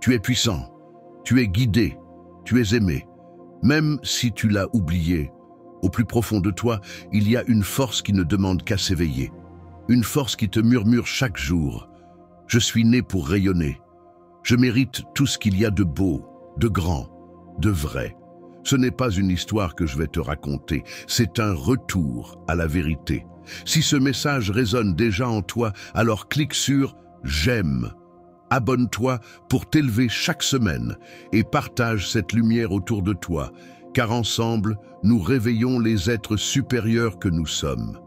Tu es puissant, tu es guidé, tu es aimé. Même si tu l'as oublié, au plus profond de toi, il y a une force qui ne demande qu'à s'éveiller. Une force qui te murmure chaque jour. Je suis né pour rayonner. Je mérite tout ce qu'il y a de beau, de grand, de vrai. Ce n'est pas une histoire que je vais te raconter, c'est un retour à la vérité. Si ce message résonne déjà en toi, alors clique sur « J'aime ». Abonne-toi pour t'élever chaque semaine et partage cette lumière autour de toi, car ensemble, nous réveillons les êtres supérieurs que nous sommes.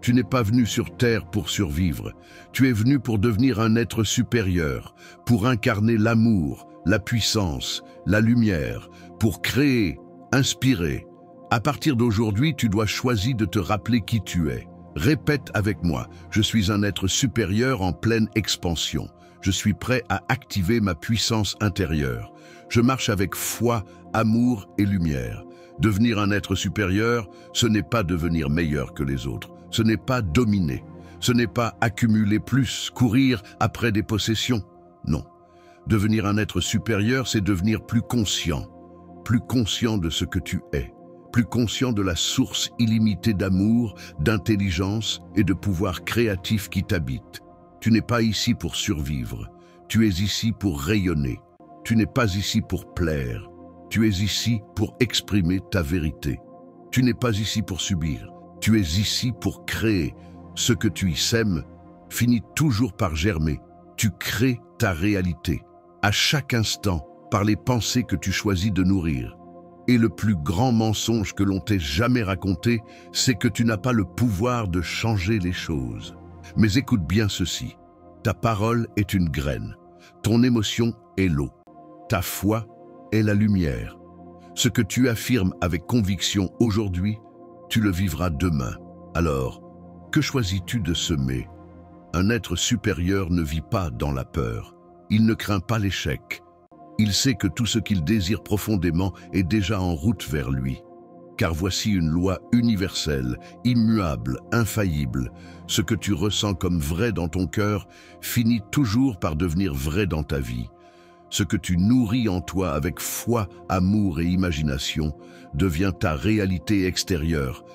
Tu n'es pas venu sur Terre pour survivre, tu es venu pour devenir un être supérieur, pour incarner l'amour, la puissance, la lumière, pour créer, inspirer. À partir d'aujourd'hui, tu dois choisir de te rappeler qui tu es. Répète avec moi, je suis un être supérieur en pleine expansion. Je suis prêt à activer ma puissance intérieure. Je marche avec foi, amour et lumière. Devenir un être supérieur, ce n'est pas devenir meilleur que les autres. Ce n'est pas dominer. Ce n'est pas accumuler plus, courir après des possessions. Non. Devenir un être supérieur, c'est devenir plus conscient de ce que tu es, plus conscient de la source illimitée d'amour, d'intelligence et de pouvoir créatif qui t'habite. Tu n'es pas ici pour survivre, tu es ici pour rayonner. Tu n'es pas ici pour plaire, tu es ici pour exprimer ta vérité. Tu n'es pas ici pour subir, tu es ici pour créer. Ce que tu y sèmes finit toujours par germer. Tu crées ta réalité, à chaque instant, par les pensées que tu choisis de nourrir. Et le plus grand mensonge que l'on t'ait jamais raconté, c'est que tu n'as pas le pouvoir de changer les choses. Mais écoute bien ceci, ta parole est une graine, ton émotion est l'eau, ta foi est la lumière. Ce que tu affirmes avec conviction aujourd'hui, tu le vivras demain. Alors, que choisis-tu de semer? Un être supérieur ne vit pas dans la peur, il ne craint pas l'échec. Il sait que tout ce qu'il désire profondément est déjà en route vers lui. Car voici une loi universelle, immuable, infaillible. Ce que tu ressens comme vrai dans ton cœur finit toujours par devenir vrai dans ta vie. Ce que tu nourris en toi avec foi, amour et imagination devient ta réalité extérieure.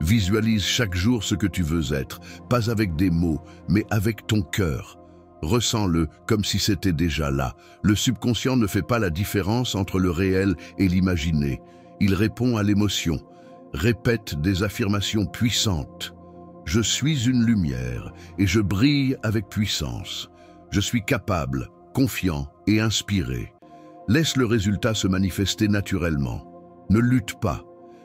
Visualise chaque jour ce que tu veux être, pas avec des mots, mais avec ton cœur. Ressens-le comme si c'était déjà là. Le subconscient ne fait pas la différence entre le réel et l'imaginé. Il répond à l'émotion. Répète des affirmations puissantes. Je suis une lumière et je brille avec puissance. Je suis capable, confiant et inspiré. Laisse le résultat se manifester naturellement. Ne lutte pas.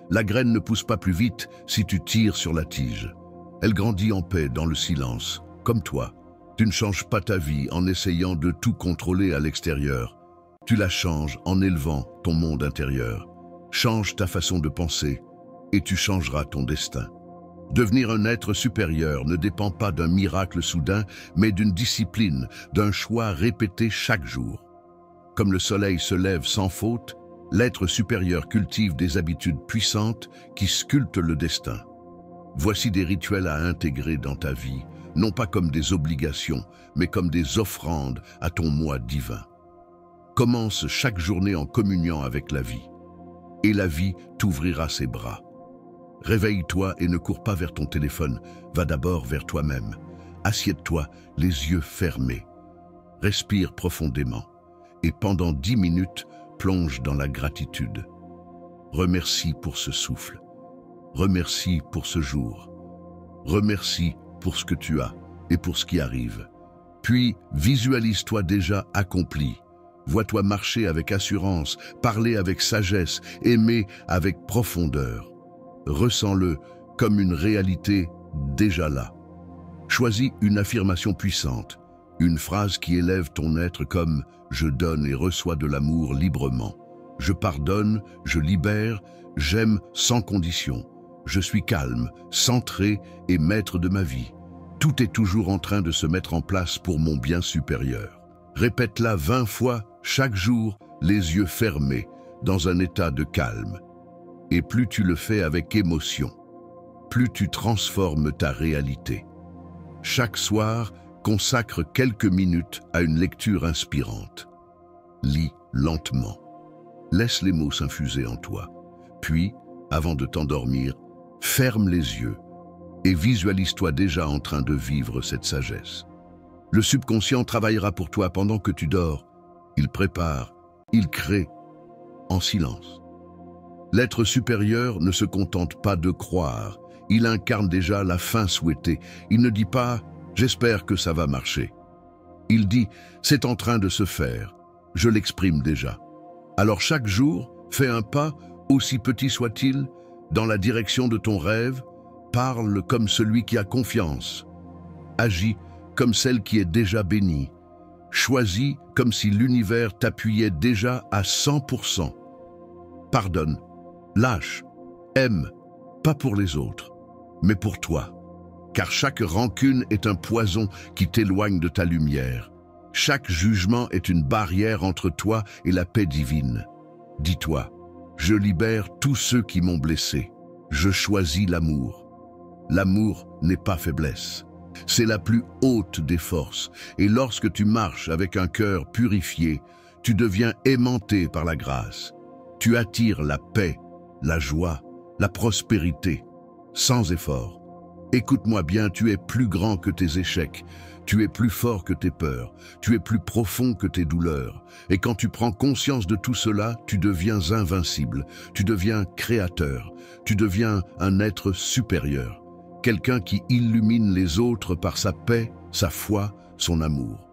La graine ne pousse pas plus vite si tu tires sur la tige. Elle grandit en paix dans le silence, comme toi. Tu ne changes pas ta vie en essayant de tout contrôler à l'extérieur. Tu la changes en élevant ton monde intérieur. Change ta façon de penser et tu changeras ton destin. Devenir un être supérieur ne dépend pas d'un miracle soudain, mais d'une discipline, d'un choix répété chaque jour. Comme le soleil se lève sans faute, l'être supérieur cultive des habitudes puissantes qui sculptent le destin. Voici des rituels à intégrer dans ta vie, non pas comme des obligations, mais comme des offrandes à ton moi divin. Commence chaque journée en communion avec la vie, et la vie t'ouvrira ses bras. Réveille-toi et ne cours pas vers ton téléphone, va d'abord vers toi-même. Assieds-toi, les yeux fermés. Respire profondément, et pendant 10 minutes, plonge dans la gratitude. Remercie pour ce souffle. Remercie pour ce jour. Remercie pour ce que tu as et pour ce qui arrive. Puis, visualise-toi déjà accompli. Vois-toi marcher avec assurance, parler avec sagesse, aimer avec profondeur. Ressens-le comme une réalité déjà là. Choisis une affirmation puissante, une phrase qui élève ton être comme « Je donne et reçois de l'amour librement. Je pardonne, je libère, j'aime sans condition. Je suis calme, centré et maître de ma vie. Tout est toujours en train de se mettre en place pour mon bien supérieur. » Répète-la 20 fois chaque jour, les yeux fermés, dans un état de calme. Et plus tu le fais avec émotion, plus tu transformes ta réalité. Chaque soir, consacre quelques minutes à une lecture inspirante. Lis lentement. Laisse les mots s'infuser en toi. Puis, avant de t'endormir, ferme les yeux et visualise-toi déjà en train de vivre cette sagesse. Le subconscient travaillera pour toi pendant que tu dors. Il prépare, il crée, en silence. L'être supérieur ne se contente pas de croire. Il incarne déjà la fin souhaitée. Il ne dit pas « j'espère que ça va marcher ». Il dit « c'est en train de se faire, je l'exprime déjà ». Alors chaque jour, fais un pas, aussi petit soit-il, dans la direction de ton rêve, parle comme celui qui a confiance, agis comme celle qui est déjà bénie, choisis comme si l'univers t'appuyait déjà à 100%. Pardonne, lâche, aime, pas pour les autres, mais pour toi. Car chaque rancune est un poison qui t'éloigne de ta lumière. Chaque jugement est une barrière entre toi et la paix divine. Dis-toi, je libère tous ceux qui m'ont blessé. Je choisis l'amour. L'amour n'est pas faiblesse. C'est la plus haute des forces. Et lorsque tu marches avec un cœur purifié, tu deviens aimanté par la grâce. Tu attires la paix, la joie, la prospérité, sans effort. Écoute-moi bien, tu es plus grand que tes échecs, tu es plus fort que tes peurs, tu es plus profond que tes douleurs. Et quand tu prends conscience de tout cela, tu deviens invincible, tu deviens créateur, tu deviens un être supérieur, quelqu'un qui illumine les autres par sa paix, sa foi, son amour.